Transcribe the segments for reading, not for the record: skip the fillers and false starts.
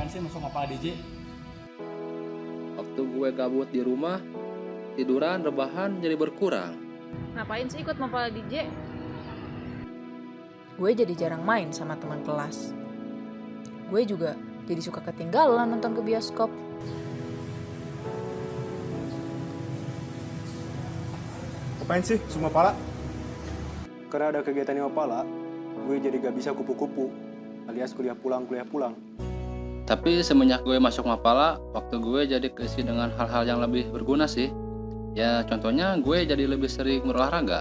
ngapain sih masuk Mapala DJ? Waktu gue gabut di rumah, tiduran, rebahan jadi berkurang. Ngapain sih ikut Mapala DJ? Gue jadi jarang main sama teman kelas. Gue juga jadi suka ketinggalan nonton ke bioskop. Ngapain sih semua pala? Karena ada kegiatan di Mapala, gue jadi gak bisa kupu-kupu, alias kuliah pulang. Tapi semenjak gue masuk Mapala, waktu gue jadi keisi dengan hal-hal yang lebih berguna sih. Ya contohnya gue jadi lebih sering berolahraga,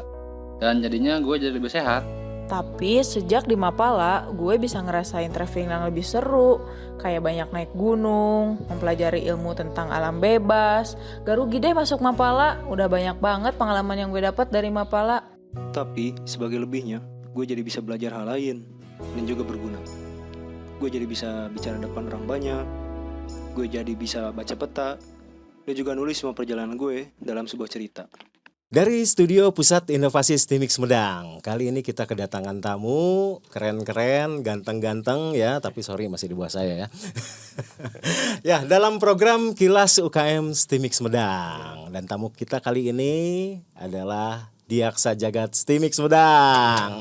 dan jadinya gue jadi lebih sehat. Tapi sejak di Mapala, gue bisa ngerasain traveling yang lebih seru. Kayak banyak naik gunung, mempelajari ilmu tentang alam bebas. Gak rugi deh masuk Mapala, udah banyak banget pengalaman yang gue dapat dari Mapala. Tapi sebagai lebihnya, gue jadi bisa belajar hal lain dan juga berguna. Gue jadi bisa bicara depan orang banyak, gue jadi bisa baca peta, dan juga nulis semua perjalanan gue dalam sebuah cerita. Dari Studio Pusat Inovasi STIMIX Medang, kali ini kita kedatangan tamu keren-keren, ganteng-ganteng ya, tapi sorry masih di bawah saya ya. Ya, dalam program Kilas UKM STIMIX Medang. Dan tamu kita kali ini adalah Diaksa Jagat STIMIX Medang.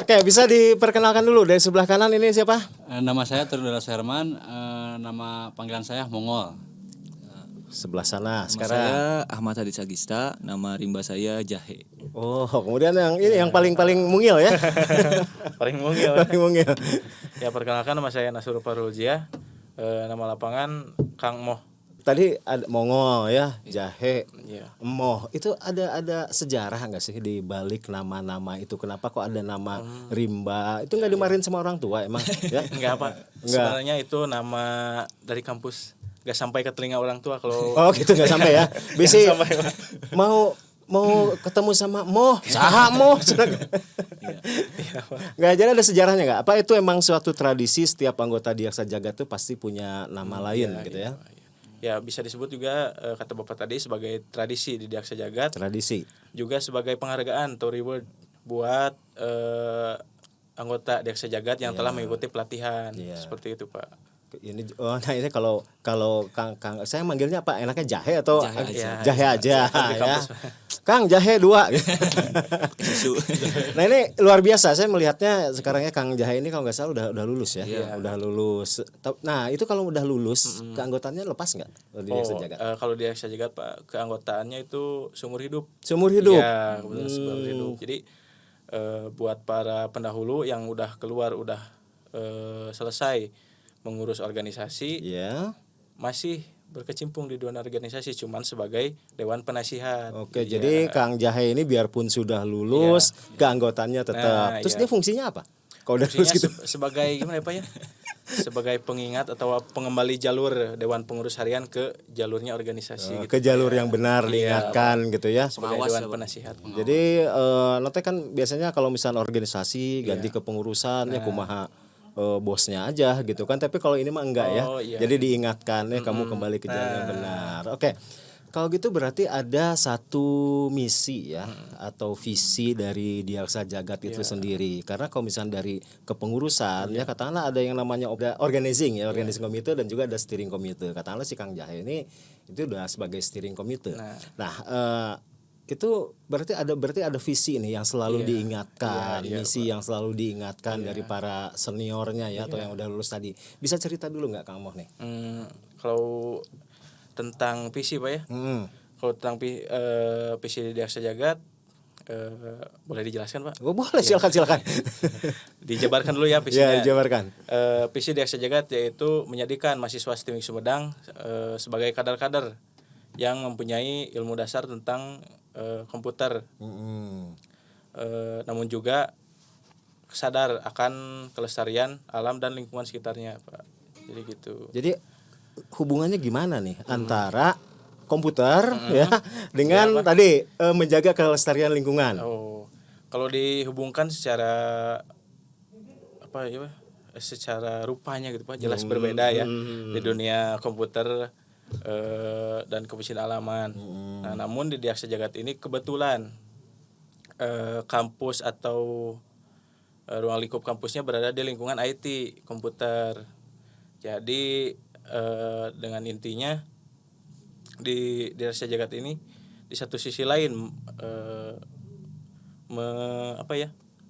Oke, bisa diperkenalkan dulu dari sebelah kanan ini siapa? Nama saya Terdula Herman, nama panggilan saya Mongol. Sebelah sana Nama sekarang. saya Ahmad Hadis Agista, nama rimba saya Jahe. Oh, kemudian yang ini yang paling mungil ya. Paling mungil. Paling mungil. Ya, perkenalkan nama saya Nasrul Farulzia, nama lapangan Kang Moh. Tadi ada Mongol ya, Jahe, Iya. Moh. Itu ada sejarah nggak sih di balik nama-nama itu? Kenapa kok ada nama Rimba? Itu nggak dimarahin sama orang tua emang? Ya? Enggak apa. Sebenarnya itu nama dari kampus. Gak sampai ke telinga orang tua kalau. Oh gitu nggak sampai ya? Bisa mau ketemu sama Moh, saha Moh. Nggak, jadi ada sejarahnya nggak? Apa itu emang suatu tradisi setiap anggota Diaksa Jagat tuh pasti punya nama lain gitu ya? Ya bisa disebut juga kata Bapak tadi sebagai tradisi di Diaksa Jagat. Tradisi. Juga sebagai penghargaan atau reward buat anggota Diaksa Jagat yang telah mengikuti pelatihan. Seperti itu, Pak. Ini nah ini kalau Kang saya manggilnya apa enaknya Jahe atau Jahe Jahe aja aja. ya. Kang Jahe 2. Nah ini luar biasa, saya melihatnya sekarangnya Kang Jahe ini kalau nggak salah udah lulus ya. Udah lulus. Nah itu kalau udah lulus keanggotaannya lepas nggak di Diaksa Jagat? Kalau di Diaksa Jagat Pak, keanggotaannya itu seumur hidup. Seumur hidup. Ya, kebetulan seumur hidup. Jadi buat para pendahulu yang udah keluar udah selesai mengurus organisasi, masih berkecimpung di dunia organisasi cuman sebagai dewan penasihat. Oke, jadi Kang Jahe ini biarpun sudah lulus, keanggotaannya tetap. Terus dia fungsinya apa? Kalau udah lulus gitu. Sebagai gimana ya Pak ya? Sebagai pengingat atau pengembali jalur dewan pengurus harian ke jalurnya organisasi. Ke jalur yang benar diingatkan gitu ya. Sebagai dewan penasihat. Jadi nanti kan biasanya kalau misalnya organisasi ganti kepengurusan ya kumaha bosnya aja gitu kan, tapi kalau ini mah enggak ya. Jadi diingatkan ya kamu kembali ke jalan yang benar. Oke. Kalau gitu berarti ada satu misi ya atau visi dari Diaksa Jagat itu sendiri. Karena kalau misalnya dari kepengurusan ya katakanlah ada yang namanya organizing organizing committee dan juga ada steering committee. Katakanlah si Kang Jahe ini itu udah sebagai steering committee. Nah, itu berarti ada visi nih yang selalu diingatkan, misi yang selalu diingatkan dari para seniornya ya atau yang udah lulus tadi. Bisa cerita dulu nggak Kang Moh nih? Kalau tentang visi Pak ya, kalau tentang visi di Diaksa Jagat, boleh dijelaskan Pak? Oh, boleh, silakan. Dijabarkan dulu ya visinya. Ya, dijabarkan. Visi Diaksa Jagat yaitu menjadikan mahasiswa STIMIX Sumedang sebagai kader-kader yang mempunyai ilmu dasar tentang komputer, namun juga sadar akan kelestarian alam dan lingkungan sekitarnya Pak. Jadi gitu. Jadi hubungannya gimana nih antara komputer ya dengan tadi menjaga kelestarian lingkungan? Oh, kalau dihubungkan secara apa ya? Secara rupanya gitu Pak, jelas berbeda ya di dunia komputer dan kebersihan-alaman. Nah, namun di Diaksa Jagat ini kebetulan kampus atau ruang lingkup kampusnya berada di lingkungan IT komputer. Jadi dengan intinya di Rasa Jagat ini di satu sisi lain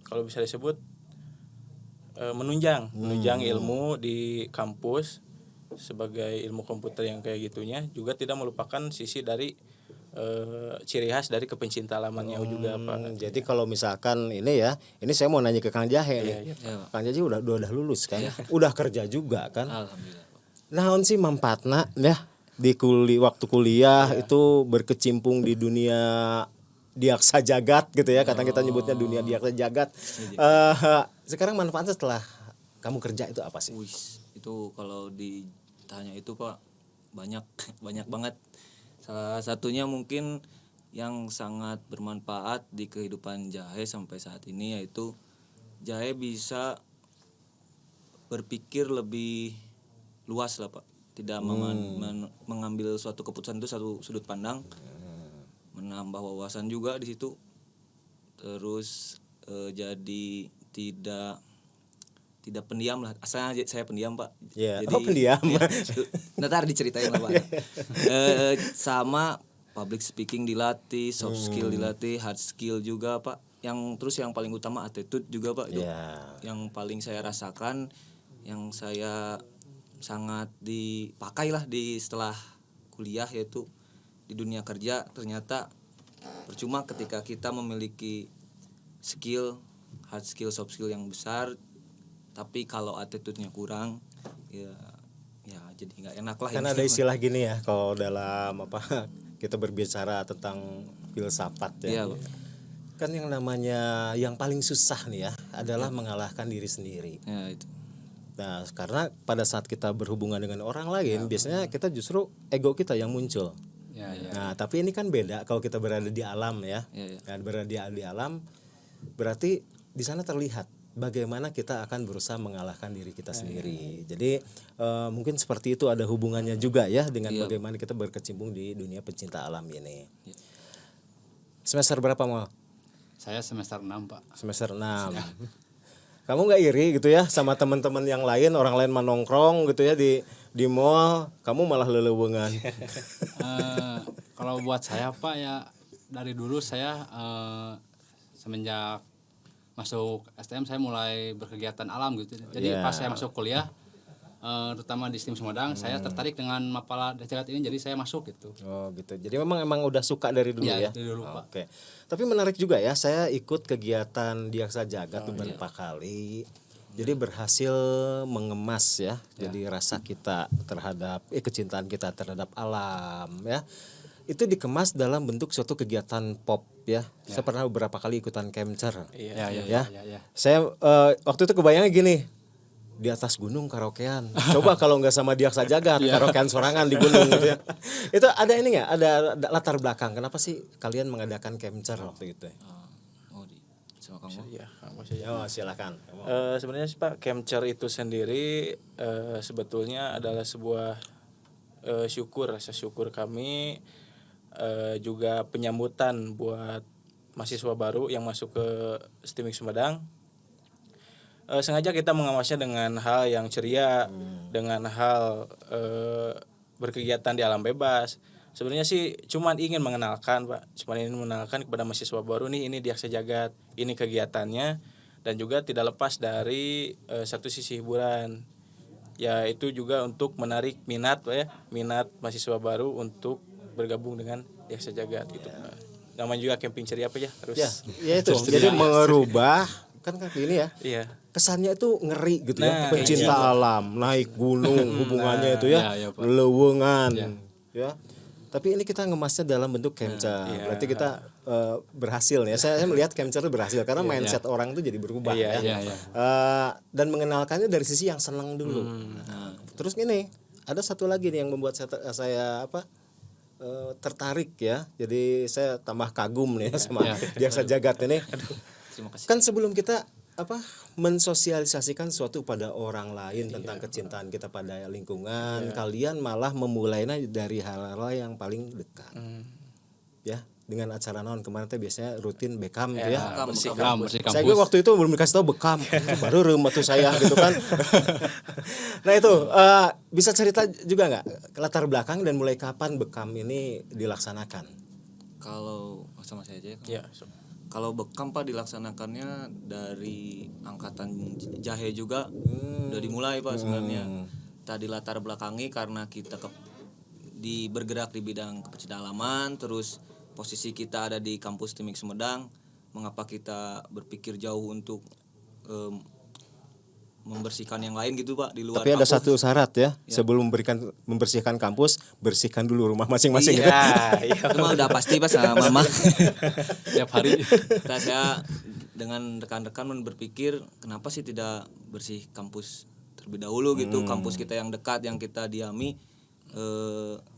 kalau bisa disebut menunjang ilmu di kampus sebagai ilmu komputer yang kayak gitunya, juga tidak melupakan sisi dari ciri khas dari kepencinta alamannya juga Pak. Jadi kalau misalkan ini saya mau nanya ke Kang Jahe nih. Iya. Kang Jahe udah lulus kan, udah kerja juga kan. Alhamdulillah. Naon sih manfaatna ya di waktu kuliah itu berkecimpung di dunia diaksa jagat gitu ya, kadang kita nyebutnya dunia diaksa jagat. Sekarang manfaatnya setelah kamu kerja itu apa sih? Itu kalau ditanya itu Pak banyak banget. Salah satunya mungkin yang sangat bermanfaat di kehidupan Jahe sampai saat ini, yaitu Jahe bisa berpikir lebih luas lah Pak, tidak mengambil suatu keputusan itu satu sudut pandang, menambah wawasan juga di situ, terus jadi tidak pendiam lah. Asalnya saya pendiam Pak. Yeah. Jadi pendiam. Ntar diceritain lah Pak. Sama public speaking dilatih, soft skill dilatih, hard skill juga Pak. Yang paling utama attitude juga Pak. Itu yang paling saya rasakan, yang saya sangat dipakai lah setelah kuliah, yaitu di dunia kerja. Ternyata percuma ketika kita memiliki skill, hard skill, soft skill yang besar, tapi kalau attitude-nya kurang, ya jadi nggak enak lah. Kan ada istilah gini ya, kalau dalam kita berbicara tentang filsafat ya. Iya, Kan yang namanya yang paling susah nih ya adalah mengalahkan diri sendiri. Ya itu. Nah, karena pada saat kita berhubungan dengan orang lain, biasanya kita justru ego kita yang muncul. Nah, tapi ini kan beda kalau kita berada di alam ya. Dan berada di alam berarti di sana terlihat bagaimana kita akan berusaha mengalahkan diri kita sendiri. Jadi mungkin seperti itu ada hubungannya juga ya dengan bagaimana kita berkecimpung di dunia pencinta alam ini. Semester berapa Mal? Saya semester 6 Pak. Semester 6. Kamu nggak iri gitu ya sama teman-teman yang lain, orang lain nongkrong gitu ya di mall, kamu malah lelewungan. Kalau buat saya Pak ya, dari dulu saya semenjak masuk STM saya mulai berkegiatan alam gitu. Jadi pas saya masuk kuliah, terutama di STIM Sumedang, saya tertarik dengan Mapala Jagat ini, jadi saya masuk gitu. Oh gitu. Jadi memang udah suka dari dulu ya. Dari dulu Pak. Oke. Tapi menarik juga ya, saya ikut kegiatan Diaksa Jagat beberapa kali. Jadi berhasil mengemas ya. Jadi rasa kita terhadap kecintaan kita terhadap alam ya. Itu dikemas dalam bentuk suatu kegiatan pop ya. Saya pernah beberapa kali ikutan Kemcer. Ya. Saya waktu itu kebayangnya gini, di atas gunung karaokean. Coba kalau nggak sama Diaksa Jagat, karaokean sorangan di gunung gitu ya. Itu ada ini nggak? Ada latar belakang. Kenapa sih kalian mengadakan Kemcer waktu itu? Sama kamu? Oh, silakan. Sebenarnya sih Pak, Kemcer itu sendiri sebetulnya adalah sebuah rasa syukur kami, juga penyambutan buat mahasiswa baru yang masuk ke STIM Sumedang. Sengaja kita mengemasnya dengan hal yang ceria, dengan hal berkegiatan di alam bebas. Sebenarnya sih cuman ingin mengenalkan Pak, kepada mahasiswa baru nih, ini Diaksa Jagat, ini kegiatannya, dan juga tidak lepas dari satu sisi hiburan, yaitu juga untuk menarik minat Pak ya, minat mahasiswa baru untuk bergabung dengan Diaksa Jagat gitu Pak. Namanya juga camping ceria Pak ya, terus. Ya itu. Jadi merubah kan ini ya. Iya. Kesannya itu ngeri gitu ya, pencinta alam, naik gunung, hubungannya itu ya, lewungan, ya. Tapi ini kita ngemasnya dalam bentuk Kemcer. Berarti kita berhasil ya. Saya melihat Kemcer itu berhasil karena mindset orang itu jadi berubah ya. Dan mengenalkannya dari sisi yang senang dulu. Terus gini, ada satu lagi nih yang membuat saya tertarik ya. Jadi saya tambah kagum nih sama Diaksa Jagat ini. Terima kasih. Kan sebelum kita mensosialisasikan sesuatu pada orang lain tentang kecintaan kita pada lingkungan, kalian malah memulainya dari hal-hal yang paling dekat. Ya, dengan acara naon kemarin teh biasanya rutin bekam gitu ya. bersih Saya kampus. juga waktu itu belum dikasih tahu bekam, baru reum tuh saya gitu kan. Nah itu bisa cerita juga nggak latar belakang dan mulai kapan bekam ini dilaksanakan? Kalau sama saya aja Ya, ya. Kalau bekam Pak dilaksanakannya dari angkatan jahe juga udah dimulai Pak sebenarnya. Tadi latar belakangi karena kita bergerak di bidang kepecidalaman, terus posisi kita ada di kampus Timik Sumedang, mengapa kita berpikir jauh untuk membersihkan yang lain gitu Pak di luar Tapi ada kampus. satu syarat ya, sebelum membersihkan kampus, bersihkan dulu rumah masing-masing gitu. Itu mah udah pasti Pak sama Mama. Tiap hari. Nah, saya dengan rekan-rekan berpikir kenapa sih tidak bersih kampus terlebih dahulu gitu, kampus kita yang dekat yang kita diami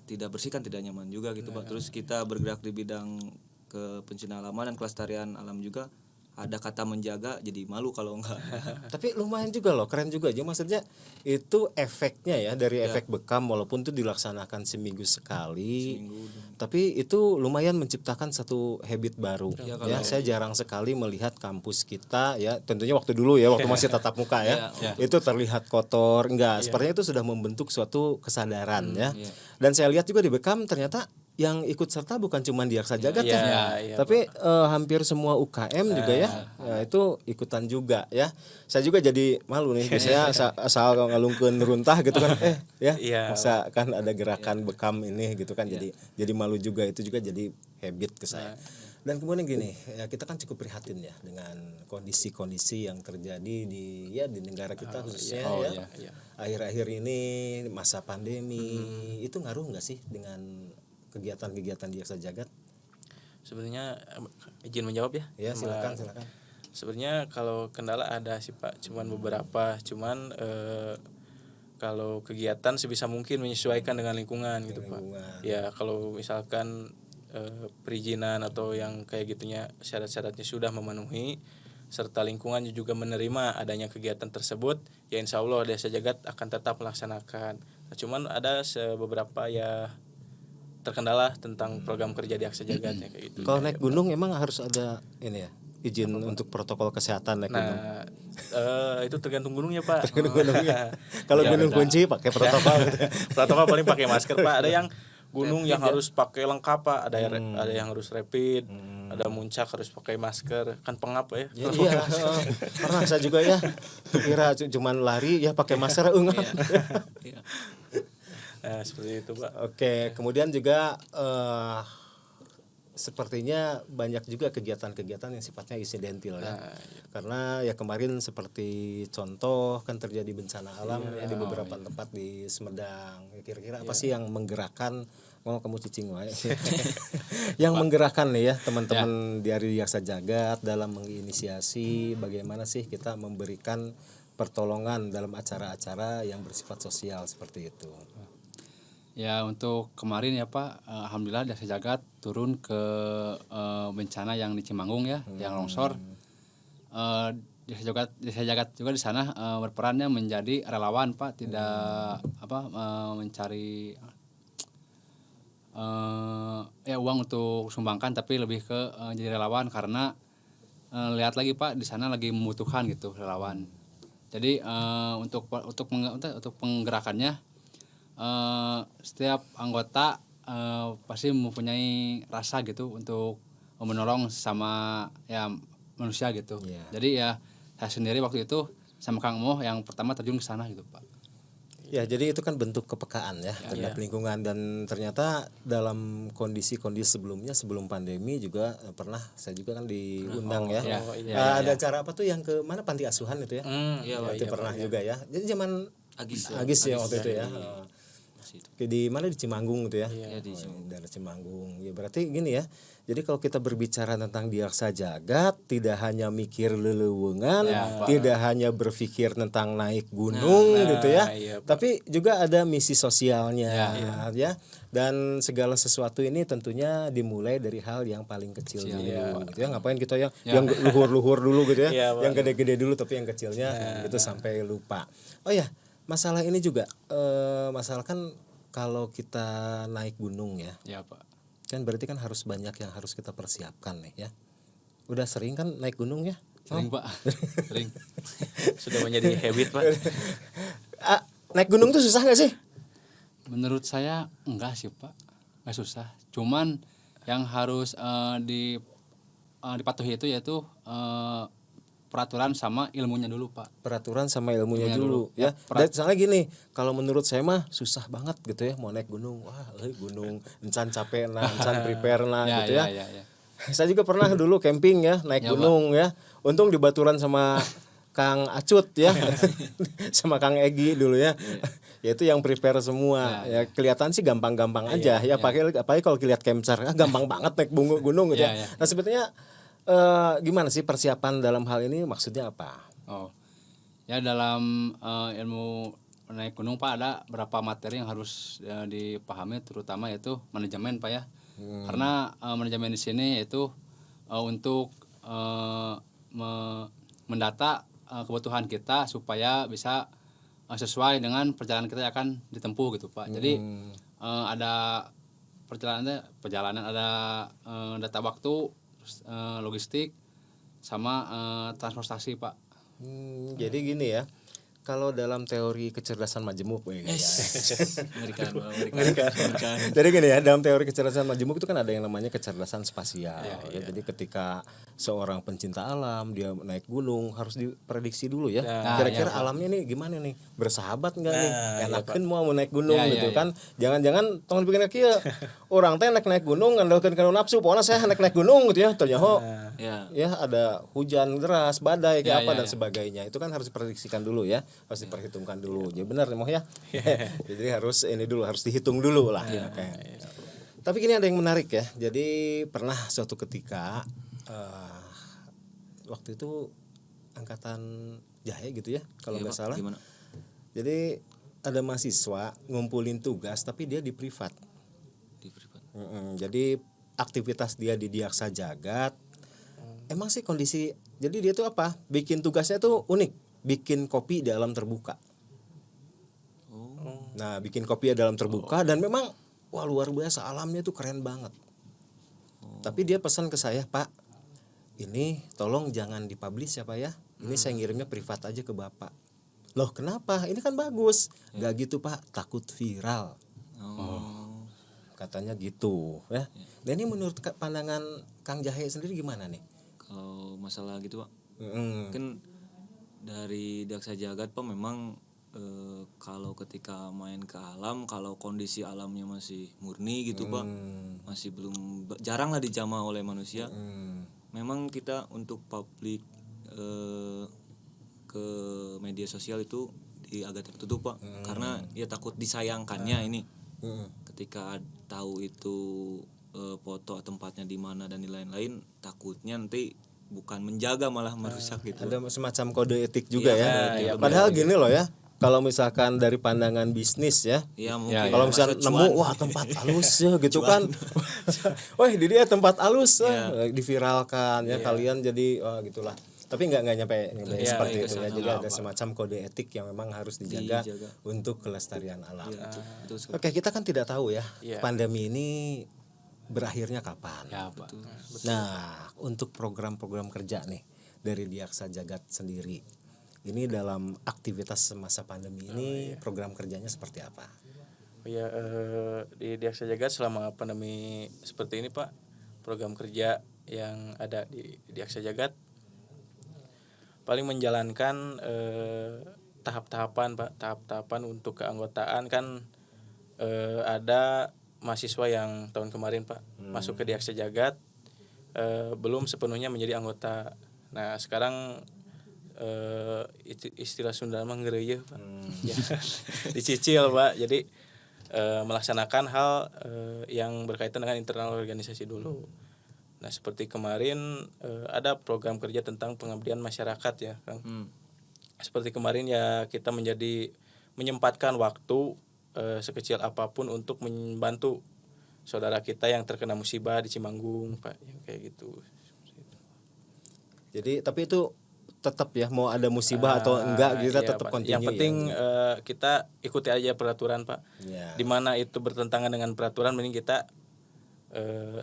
tidak bersih kan tidak nyaman juga gitu Pak. Terus kita bergerak di bidang kepencinalan alam dan kelestarian alam juga, ada kata menjaga jadi malu kalau enggak. Tapi lumayan juga loh, keren juga aja maksudnya itu efeknya ya dari efek bekam walaupun itu dilaksanakan seminggu sekali. Tapi itu lumayan menciptakan satu habit baru. Ya, saya jarang sekali melihat kampus kita ya, tentunya waktu dulu ya, waktu masih tatap muka ya. Itu terlihat kotor, enggak, sepertinya itu sudah membentuk suatu kesadaran ya. Dan saya lihat juga di bekam ternyata yang ikut serta bukan cuma di Aksa Jagat tapi hampir semua UKM juga ya, itu ikutan juga ya. Saya juga jadi malu nih, biasanya asal ngalungkeun runtah gitu kan, masa kan ada gerakan bekam ini gitu kan, jadi malu juga, itu juga jadi habit ke saya. Dan kemudian gini, ya kita kan cukup prihatin ya dengan kondisi-kondisi yang terjadi di negara kita khususnya akhir-akhir ini masa pandemi. Itu ngaruh nggak sih dengan kegiatan-kegiatan di Aksa Jagat? Sebenarnya izin menjawab ya. Ya, silakan. Sebenarnya kalau kendala ada sih Pak, cuman beberapa, kalau kegiatan sebisa mungkin menyesuaikan dengan lingkungan gitu Pak. Ya kalau misalkan perizinan atau yang kayak gitunya syarat-syaratnya sudah memenuhi serta lingkungannya juga menerima adanya kegiatan tersebut, ya insya Allah Desa Jagat akan tetap melaksanakan. Nah, cuman ada beberapa ya terkendala tentang program kerja di Aksa Jagat ya kayak gitu. Kalau naik gunung emang harus ada ini ya, izin untuk protokol kesehatan naik gunung. Itu tergantung gunungnya Pak. Kalau gunung kunci pakai protokol. Protokol paling pakai masker Pak. Ada yang gunung yang harus pakai lengkap Pak. Ada yang harus rapid. Ada muncak harus pakai masker. Kan pengap ya. Iya. Pernah saya juga ya. Kira cuman lari ya pakai masker enggak. Nah, seperti itu Pak. Oke, kemudian juga sepertinya banyak juga kegiatan-kegiatan yang sifatnya insidental ya. Karena ya kemarin seperti contoh kan terjadi bencana alam di beberapa tempat di Sumedang. Kira-kira apa sih yang menggerakkan, kamu cicing wae. Yang menggerakkan nih ya teman-teman di Aksa Jagat dalam menginisiasi bagaimana sih kita memberikan pertolongan dalam acara-acara yang bersifat sosial seperti itu. Ya untuk kemarin ya Pak, alhamdulillah Desa Jagat turun ke bencana yang di Cimanggung ya, yang longsor. Desa Jagat juga di sana berperannya menjadi relawan Pak, tidak mencari uang untuk sumbangkan, tapi lebih ke jadi relawan karena lihat lagi Pak di sana lagi membutuhkan gitu relawan. Jadi untuk penggerakannya setiap anggota pasti mempunyai rasa gitu untuk menolong sama ya manusia gitu. Jadi ya saya sendiri waktu itu sama Kang Moh yang pertama terjun ke sana gitu Pak. Ya, jadi itu kan bentuk kepekaan ya terhadap lingkungan, dan ternyata dalam kondisi-kondisi sebelumnya sebelum pandemi juga pernah saya juga kan diundang ada acara apa tuh yang ke mana panti asuhan itu ya. Itu pernah juga ya. Jadi zaman Agis ya waktu itu ya. Di mana di Cimanggung gitu ya. Di daerah Cimanggung. Ya berarti gini ya. Jadi kalau kita berbicara tentang di Aksa Jagat, tidak hanya mikir lelewungan, tidak hanya berpikir tentang naik gunung gitu ya. Tapi juga ada misi sosialnya ya. Dan segala sesuatu ini tentunya dimulai dari hal yang paling kecil dulu gitu ya. Ngapain kita yang luhur-luhur dulu gitu ya. Yang gede-gede dulu tapi yang kecilnya itu sampai lupa. Oh ya, masalah ini juga masalah kan kalau kita naik gunung ya. Ya Pak. Kan berarti kan harus banyak yang harus kita persiapkan nih ya. Udah sering kan naik gunung ya? Sering Pak, sering. Sudah menjadi habit Pak. Naik gunung tuh susah gak sih? Menurut saya enggak sih Pak, nggak susah. Cuman yang harus dipatuhi itu yaitu peraturan sama ilmunya dulu Pak. Peraturan sama ilmunya dulu ya. Dan soalnya gini, kalau menurut saya mah susah banget gitu ya mau naik gunung. Wah, gunung encan capek nah, encan prepare nah gitu ya. Saya juga pernah dulu camping ya, naik gunung ya. Untung dibaturan sama Kang Acut ya. Sama Kang Egi dulu ya. Yaitu yang prepare semua. Ya kelihatan sih gampang-gampang aja ya. Apalagi kalau lihat Kemcar, gampang banget naik gunung gitu ya. Nah, sebetulnya gimana sih persiapan dalam hal ini, maksudnya apa? Ya dalam ilmu naik gunung Pak ada beberapa materi yang harus dipahami, terutama yaitu manajemen Pak ya. Karena manajemen di sini yaitu untuk mendata kebutuhan kita supaya bisa sesuai dengan perjalanan kita yang akan ditempuh gitu Pak. Jadi ada perjalanan ada data waktu, logistik sama transportasi Pak. Jadi gini ya, kalau dalam teori kecerdasan majemuk, Mengerikan. Jadi gini ya, dalam teori kecerdasan majemuk itu kan ada yang namanya kecerdasan spasial. Jadi ketika seorang pencinta alam dia naik gunung harus diprediksi dulu ya. Kira-kira alamnya nih gimana nih, bersahabat nggak nih, enakin mau naik gunung gitu kan. Jangan-jangan tong dipikir kieu. Orang teh naik gunung ngandalkeun kana nafsu, pokoknya saya naik gunung gitu ya. Ternyata ya ada hujan deras, badai kayak apa dan sebagainya. Itu kan harus diprediksikan dulu ya. Harus diperhitungkan dulu. Ya benar nih Moh ya. Jadi harus dihitung dulu lah ya. Tapi gini ada yang menarik ya. Jadi pernah suatu ketika waktu itu angkatan Jahe gitu ya kalau nggak salah. Gimana? Jadi ada mahasiswa ngumpulin tugas tapi dia di privat. Jadi aktivitas dia di Diaksa Jagat. Emang sih kondisi. Jadi dia tuh apa? Bikin tugasnya tuh unik. Bikin kopi di alam terbuka. Nah, bikin kopi di alam terbuka dan memang wah luar biasa, alamnya tuh keren banget. Tapi dia pesan ke saya, Pak, ini tolong jangan dipublish ya Pak ya. Ini saya ngirimnya privat aja ke Bapak. Loh kenapa? Ini kan bagus. Gak gitu Pak, takut viral. Katanya gitu ya. Dan ini menurut pandangan Kang Jahe sendiri gimana nih? Kalau masalah gitu Pak, mungkin dari Diaksa Jagat Pak memang kalau ketika main ke alam, kalau kondisi alamnya masih murni gitu Pak, masih belum jarang lah dijamah oleh manusia. Memang kita untuk publik ke media sosial itu agak tertutup Pak, karena ya takut disayangkannya ini. Ketika tahu itu foto tempatnya di mana dan lain-lain, takutnya nanti bukan menjaga malah merusak gitu. Ada semacam kode etik juga ya. Padahal gini loh ya. Kalau misalkan dari pandangan bisnis ya, kalau misalkan nemu wah tempat halus ya gitu kan, wah di dia tempat halus diviralkan ya kalian jadi gitulah. Tapi nggak nyampe seperti itu ya. Jadi ada semacam kode etik yang memang harus dijaga untuk kelestarian alam. Oke, kita kan tidak tahu ya pandemi ini berakhirnya kapan. Nah, untuk program-program kerja nih dari Diaksa Jagat sendiri, ini dalam aktivitas semasa pandemi ini program kerjanya seperti apa? Di Diaksa Jagat selama pandemi seperti ini Pak, program kerja yang ada di Diaksa Jagat paling menjalankan tahap-tahapan Pak, tahap-tahapan untuk keanggotaan kan ada mahasiswa yang tahun kemarin Pak masuk ke Diaksa Jagat belum sepenuhnya menjadi anggota. Nah sekarang istilah Sunda mah ngeureuy Pak. Ya, dicicil Pak. Jadi melaksanakan hal yang berkaitan dengan internal organisasi dulu. Nah seperti kemarin ada program kerja tentang pengabdian masyarakat ya Kang. Seperti kemarin ya kita menyempatkan waktu sekecil apapun untuk membantu saudara kita yang terkena musibah di Cimanggung Pak, yang kayak gitu. Jadi tapi itu tetap ya mau ada musibah atau enggak kita tetap continue. Yang penting kita ikuti aja peraturan Pak. Di mana itu bertentangan dengan peraturan, mending kita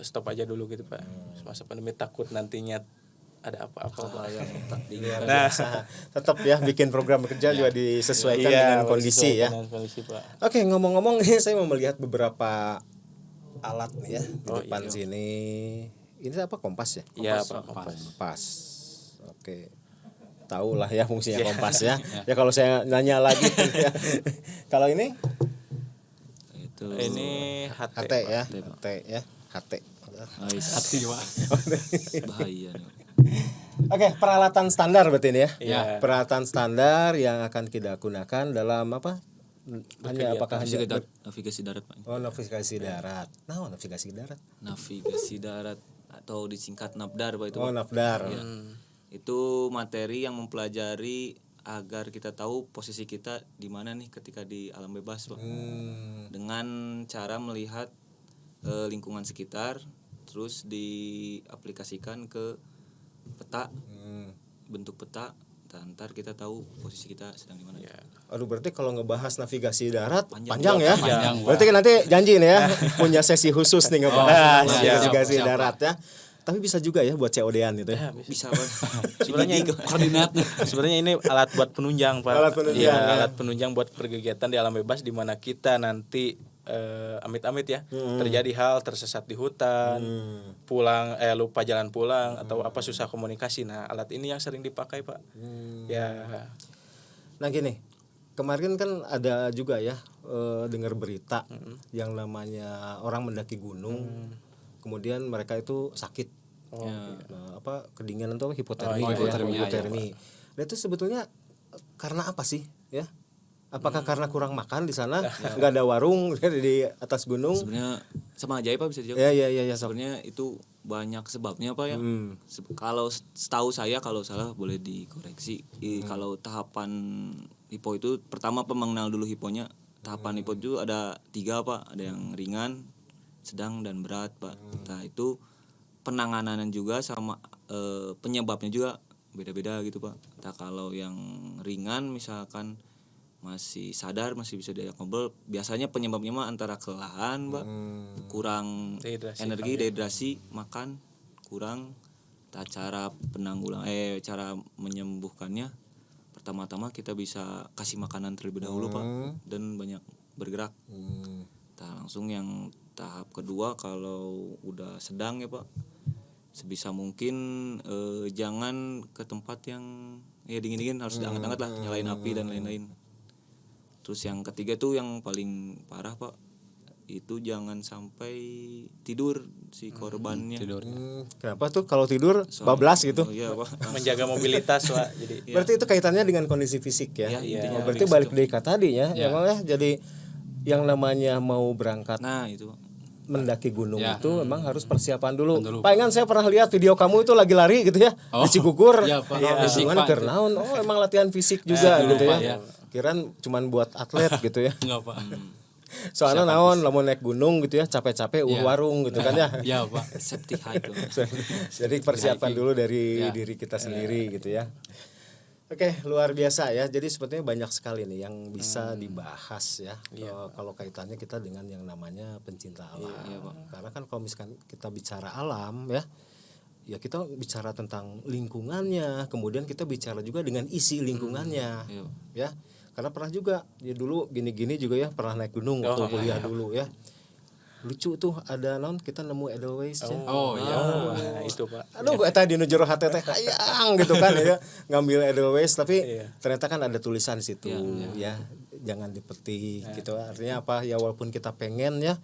stop aja dulu gitu Pak. Masa pandemi takut nantinya ada apa-apa Pak. Nah, tetap ya bikin program kerja juga disesuaikan dengan kondisi ya. Kondisi, Pak. Oke, ngomong-ngomong ini saya mau melihat beberapa alat nih ya di depan iya. sini. Ini apa, kompas ya? Iya Pak, kompas. Kompas. Oke. Tahu lah ya fungsinya kompas ya. Ya kalau saya nanya lagi ya. Kalau ini Ini HT, HT ya. HT ya. HT. Hati Pak. Bahaya nih. Oke, peralatan standar berarti ini ya. Iya. Peralatan standar yang akan kita gunakan dalam apa? Hanya apakah hanya Navigasi darat Pak. Oh, navigasi darat. Nah, navigasi darat. Navigasi darat atau disingkat NAVDAR Pak itu. Oh, navdar. Ya. Itu materi yang mempelajari agar kita tahu posisi kita di mana nih ketika di alam bebas Pak. Dengan cara melihat lingkungan sekitar, terus diaplikasikan ke peta, bentuk peta, ntar kita tahu posisi kita sedang di mana. Aduh, berarti kalau ngebahas navigasi darat Panjang panjang ya. Panjang, Berarti kan nanti janji nih ya punya sesi khusus nih ngebahas navigasi siap, darat ya. Tapi bisa juga ya buat COD-an gitu ya. Bisa Pak. Sebenarnya ini Koordinat. sebenarnya ini alat buat penunjang Pak. Alat penunjang. Iya, alat penunjang buat berkegiatan di alam bebas di mana kita nanti amit-amit ya terjadi hal tersesat di hutan, pulang lupa jalan pulang atau apa susah komunikasi. Nah, alat ini yang sering dipakai Pak. Ya. Nah gini, kemarin kan ada juga ya dengar berita yang namanya orang mendaki gunung, kemudian mereka itu sakit, nah, apa kedinginan atau hipotermi, hipotermi. Nah itu sebetulnya karena apa sih ya? Apakah karena kurang makan di sana, nggak ada warung di atas gunung? Sebenarnya sama aja ya Pak, bisa dijawab. Ya. Sebenarnya itu banyak sebabnya Pak ya. Kalau setahu saya, kalau salah boleh dikoreksi. Kalau tahapan hipo itu pertama mengenal dulu hiponya. Tahapan hipo itu ada 3 Pak, ada yang ringan, sedang dan berat Pak. Nah itu penanganan juga sama penyebabnya juga beda-beda gitu Pak. Nah kalau yang ringan misalkan masih sadar, masih bisa diajak ngobrol, biasanya penyebabnya mah antara kelelahan Pak, kurang energi, dehidrasi, makan kurang. Cara cara menyembuhkannya pertama-tama kita bisa kasih makanan terlebih dahulu Pak, dan banyak bergerak. Nah langsung yang tahap kedua kalau udah sedang ya Pak, sebisa mungkin jangan ke tempat yang dingin-dingin, harus hangat-hangat lah, nyalain api dan lain-lain. Terus yang ketiga tuh yang paling parah Pak, itu jangan sampai tidur si korbannya. Kenapa tuh kalau tidur bablas gitu? Iya Pak. Menjaga mobilitas Pak. Jadi Berarti itu kaitannya dengan kondisi fisik ya. Intinya Berarti balik dari kata tadi ya, emang ya. Jadi yang namanya mau berangkat Nah itu mendaki gunung itu memang harus persiapan dulu. Pak Ingan, saya pernah lihat video kamu itu lagi lari gitu ya di Cigugur. Iya, Pak. Gimana kernaun? Oh emang latihan fisik juga gitu ya. Kirain cuman buat atlet gitu ya. Enggak Pak. Soalnya naon lamun naik gunung gitu ya capek-capek warung gitu kan ya. Iya Pak. safety hike. Jadi persiapan dulu dari diri kita sendiri gitu ya. Oke, luar biasa ya. Jadi sebetulnya banyak sekali nih yang bisa dibahas ya. Kalau kaitannya kita dengan yang namanya pencinta alam. Karena kan kalau misalkan kita bicara alam ya kita bicara tentang lingkungannya, kemudian kita bicara juga dengan isi lingkungannya. Ya. Karena pernah juga ya dulu gini-gini juga ya, pernah naik gunung waktu kuliah dulu ya. Lucu tuh ada kita nemu Edelweiss ya. Nah, itu Pak. Aduh gue tadi di jero hati teh hayang gitu kan ya, ngambil Edelweiss tapi ternyata kan ada tulisan di situ ya jangan dipetik gitu. Artinya apa ya, walaupun kita pengen ya,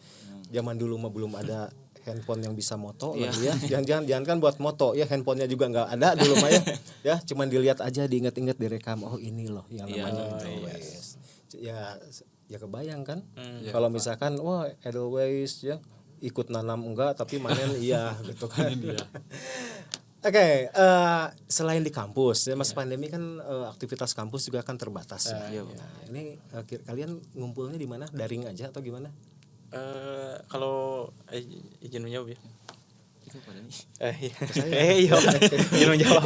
zaman dulu mah belum ada handphone yang bisa moto lagi ya. Jangan kan buat moto ya, handphonenya juga nggak ada dulu mah ya cuman dilihat aja, diingat-ingat, direkam, oh ini loh yang namanya Edelweiss. Ya kebayang kan kalau misalkan wah Edelweiss ya ikut nanam enggak tapi manen iya gitu kan. Oke, selain di kampus ya Mas, pandemi kan aktivitas kampus juga kan terbatas ya. Nah, ini kalian ngumpulnya di mana? Daring aja atau gimana? Kalau izin menjawab ya. Izin menjawab.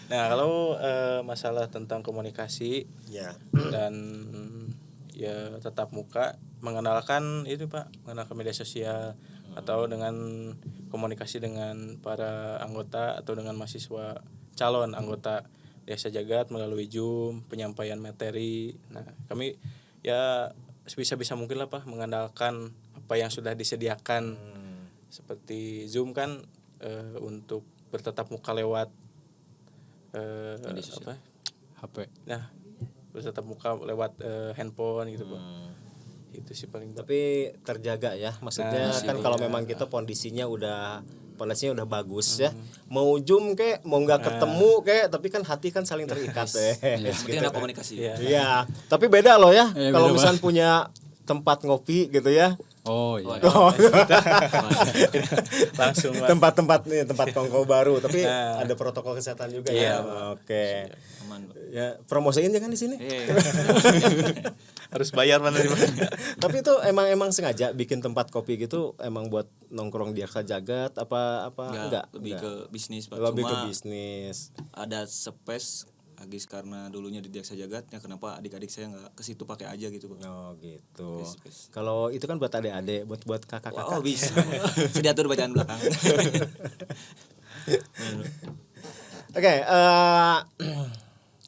Nah kalau masalah tentang komunikasi dan ya tatap muka, mengenalkan media sosial atau dengan komunikasi dengan para anggota atau dengan mahasiswa calon anggota Desa Jagat melalui Zoom, penyampaian materi. Nah, kami ya sebisa mungkin lah Pak mengandalkan apa yang sudah disediakan. Seperti Zoom kan untuk bertatap muka lewat HP. Nah, bertatap muka lewat handphone gitu Pak. Itu sih paling. Tapi terjaga ya, maksudnya kan kalau memang kita kondisinya udah bagus ya, mau Zoom kek mau nggak ketemu kek, tapi kan hati kan saling terikat Seperti ada komunikasi. Iya, tapi beda loh ya, kalau misalnya punya tempat ngopi gitu ya. Oh iya. Langsung tempat kongko baru, tapi ada protokol kesehatan juga ya. Oke. Aman, Ya, promosiin jangan di sini. harus bayar mana di mana. Tapi itu emang sengaja bikin tempat kopi gitu emang buat nongkrong di Aksa Jagat apa enggak? Lebih ke bisnis Pak. Lebih ke Cuma bisnis. ada space Agis karena dulunya di Daksa Jagat ya, kenapa adik-adik saya nggak ke situ pakai aja gitu Pak. Oh gitu. Space. Kalau itu kan buat adik-adik, buat kakak-kakak. Oh bisa. Sudah diatur bacaan belakang. Oke,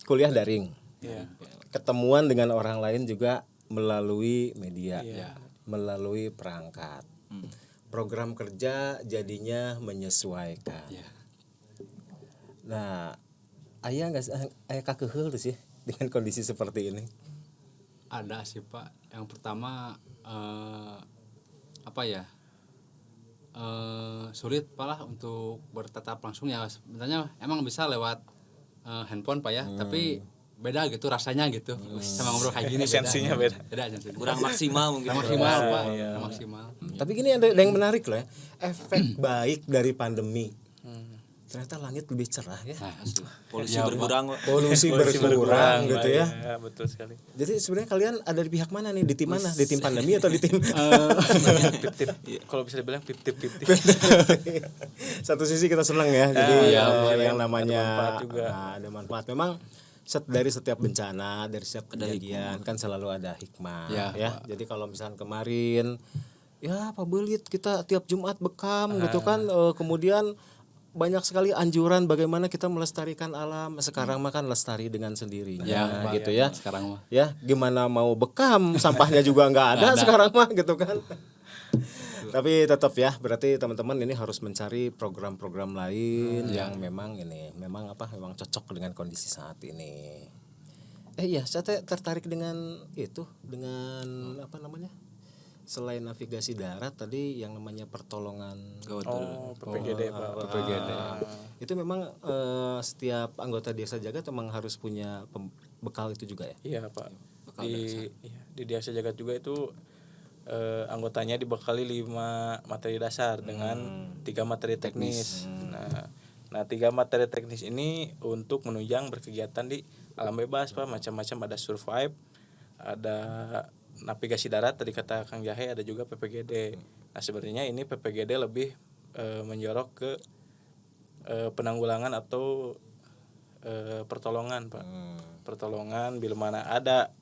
kuliah daring. Iya. Ketemuan dengan orang lain juga melalui media, Iya. melalui perangkat. Program kerja jadinya menyesuaikan. Nah, ayah kakeuheul tuh sih dengan kondisi seperti ini. Ada sih Pak. Yang pertama sulit Pak lah untuk bertatap langsung ya. Sebenarnya emang bisa lewat handphone Pak ya, tapi beda gitu rasanya gitu. Sama ngobrol kayak gini Esensinya beda. esensinya. Kurang maksimal mungkin. Kurang maksimal Pak. Kurang maksimal. Tapi gini ada yang menarik loh ya, efek baik dari pandemi. Ternyata langit lebih cerah ya. Nah, Polusi berkurang Pak. Polusi berkurang gitu Pak, ya. Ya, betul sekali. Jadi sebenarnya kalian ada di pihak mana nih? Di tim mana? Di tim pandemi atau di tim Pip-tip. Kalau bisa dibilang pip-tip. satu sisi kita senang ya. Jadi yang namanya ada manfaat juga. ada manfaat. Memang dari setiap bencana, dari setiap kejadian kan selalu ada hikmah ya. Jadi kalau misalnya kemarin ya Pak Belit kita tiap Jumat bekam gitu kan, kemudian banyak sekali anjuran bagaimana kita melestarikan alam. Sekarang mah kan lestari dengan sendirinya gitu ya. Sekarang mah. Ya, gimana mau bekam, sampahnya juga nggak ada sekarang mah gitu kan. Tapi tetap ya, berarti teman-teman ini harus mencari program-program lain yang memang cocok dengan kondisi saat ini. Iya, saya tertarik dengan selain navigasi darat tadi yang namanya pertolongan PPGD Pak. PPGD. Itu memang setiap anggota Desa Jagat memang harus punya bekal itu juga ya? Iya Pak. Di Desa Jagat juga itu anggotanya dibekali 5 materi dasar dengan 3 materi teknis. Nah 3 materi teknis ini untuk menunjang berkegiatan di alam bebas Pak, macam-macam, ada survive, ada navigasi darat tadi kata Kang Jahe, ada juga PPGD. Nah sebenarnya ini PPGD lebih menjorok ke penanggulangan atau pertolongan Pak. Pertolongan bila mana ada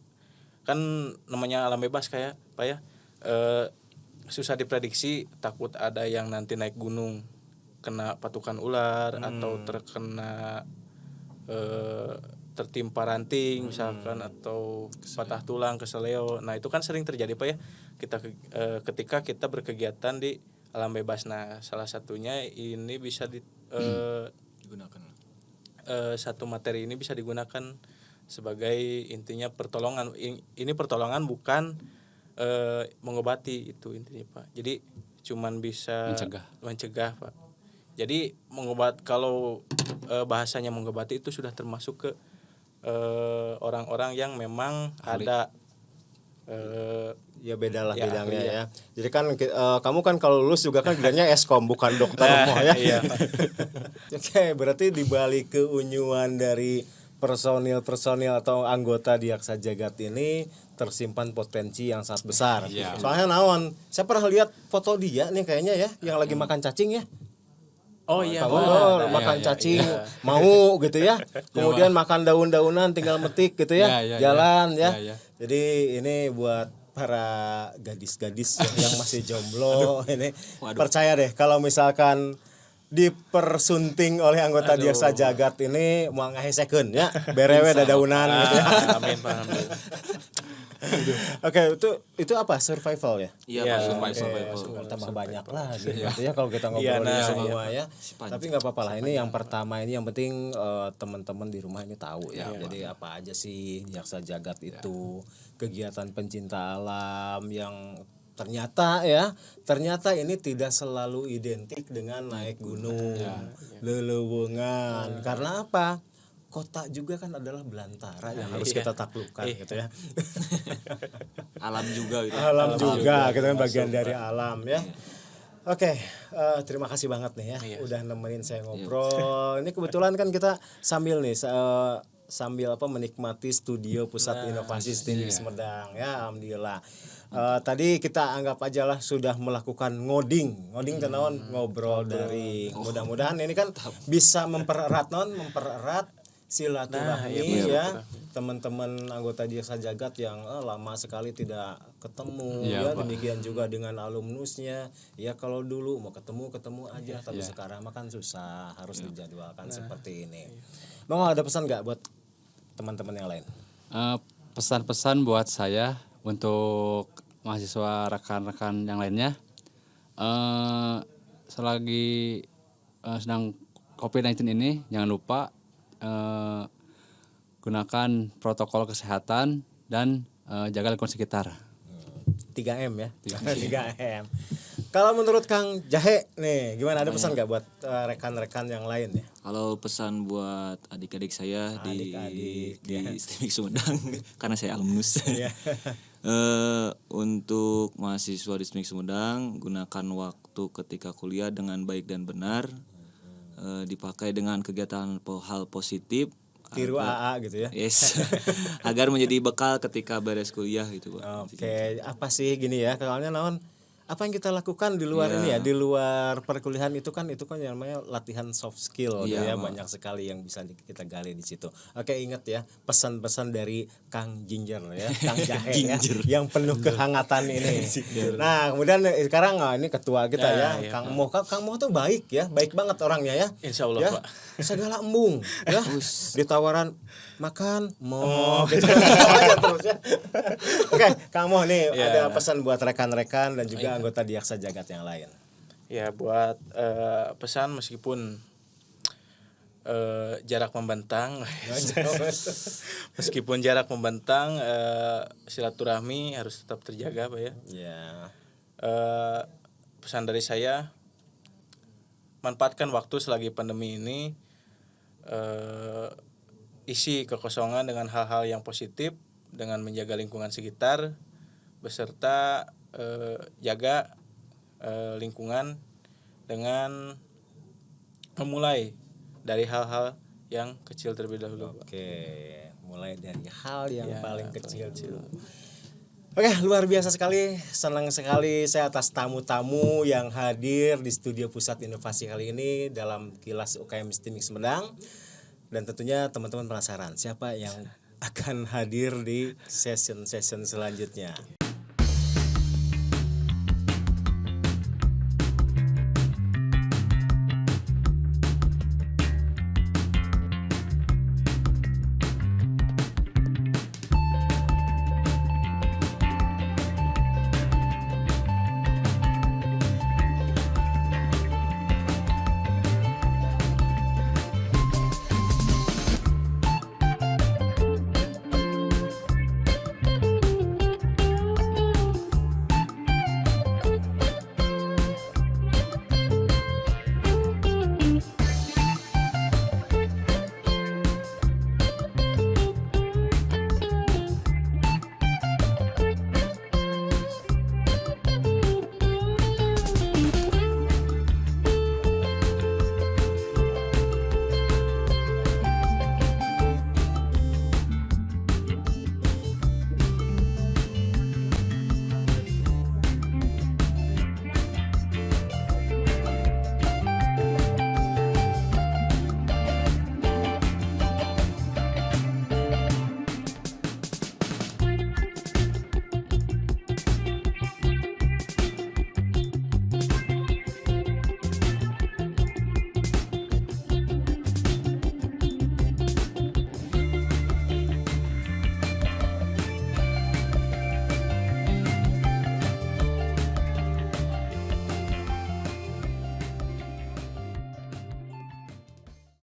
kan namanya alam bebas kayak Pak ya, susah diprediksi, takut ada yang nanti naik gunung kena patukan ular atau terkena tertimpa ranting misalkan atau patah tulang, keseleo. Nah itu kan sering terjadi Pak ya, ketika kita berkegiatan di alam bebas. Nah salah satunya ini bisa digunakan, satu materi ini bisa digunakan sebagai intinya pertolongan. Ini pertolongan bukan mengobati, itu intinya Pak. Jadi cuman bisa mencegah Pak. Jadi kalau bahasanya mengobati itu sudah termasuk ke orang-orang yang memang ada ya bedalah bidangnya ya. Jadi kan kamu kan kalau lulus juga kan bidangnya eskom bukan dokter ya. Iya. Oke, berarti di balik keunyuan dari personil atau anggota di Aksa Jagat ini tersimpan potensi yang sangat besar. Soalnya saya pernah lihat foto dia nih kayaknya ya yang lagi makan cacing ya. Oh iya, makan cacing mau gitu ya. Kemudian makan daun-daunan tinggal metik gitu ya. Jalan ya. Jadi ini buat para gadis-gadis yang masih jomblo ini percaya deh kalau misalkan dipersunting oleh anggota Diaksa Jagat ini mau ngahesekeun ya. Berewe dadaunan gitu ya. Amin, paham. Oke, itu apa survival ya? Iya, survival. Tambah banyak lah gitu ya kalau kita ngobrolin semua ya. Tapi nggak apa-apa lah. Ini yang pertama ini yang penting teman-teman di rumah ini tahu ya. Jadi apa aja sih Diaksa Jagat itu, kegiatan pencinta alam yang ternyata ini tidak selalu identik dengan naik gunung, lelewungan. Karena apa? Kota juga kan adalah belantara yang harus kita taklukkan gitu ya. Alam juga gitu. Alam juga kita kan bagian dari alam ya. Oke, terima kasih banget nih ya udah nemenin saya ngobrol. Ini kebetulan kan kita sambil menikmati studio Pusat Inovasi STIMIK Sumedang ya, alhamdulillah. Tadi kita anggap aja lah sudah melakukan ngoding tenawan ngobrol daring. Mudah-mudahan ini kan bisa mempererat silaturahmi ya teman-teman anggota Diaksa Jagat yang lama sekali tidak ketemu ya demikian juga dengan alumnusnya ya. Kalau dulu mau ketemu aja tapi sekarang makan susah harus dijadwalkan seperti ini. Mau ada pesan nggak buat teman-teman yang lain? Pesan-pesan buat saya untuk mahasiswa rekan-rekan yang lainnya, selagi sedang COVID-19 ini jangan lupa gunakan protokol kesehatan dan jaga lingkungan sekitar. 3M ya. 3M. Kalau menurut Kang Jahe nih, gimana, ada pesan nggak buat rekan-rekan yang lain ya? Kalau pesan buat adik-adik saya di STIMIK Sumedang karena saya alumnus. Untuk mahasiswa di STIMIK Sumedang, gunakan waktu ketika kuliah dengan baik dan benar. Dipakai dengan kegiatan hal positif, tiru AA gitu ya. Yes. Agar menjadi bekal ketika beres kuliah gitu, Pak. Oke, apa sih gini ya, soalnya naon apa yang kita lakukan di luar ini ya, di luar perkuliahan itu kan yang namanya latihan soft skill ya, banyak sekali yang bisa kita gali di situ. Oke, ingat ya pesan-pesan dari Kang Ginger ya, Kang Jahe ya, yang penuh kehangatan ini. Nah, kemudian sekarang ini ketua kita ya, Kang Moh tuh baik ya, baik banget orangnya ya. Insyaallah, ya, Pak. Segala embung ya, ditawaran makan mau gitu. Oke, Kang Moh nih ada pesan buat rekan-rekan dan juga anggota Diaksa Jagat yang lain. Ya, buat pesan meskipun jarak membentang, meskipun jarak membentang, silaturahmi harus tetap terjaga, Pak ya. Pesan dari saya, manfaatkan waktu selagi pandemi ini, isi kekosongan dengan hal-hal yang positif, dengan menjaga lingkungan sekitar, beserta jaga lingkungan dengan memulai dari hal-hal yang kecil terlebih dahulu. Oke, mulai dari hal yang paling kecil dulu. Oke, luar biasa sekali, senang sekali saya atas tamu-tamu yang hadir di studio Pusat Inovasi kali ini dalam Kilas UKM STIMIK Sumedang. Dan tentunya teman-teman penasaran siapa yang akan hadir di session selanjutnya.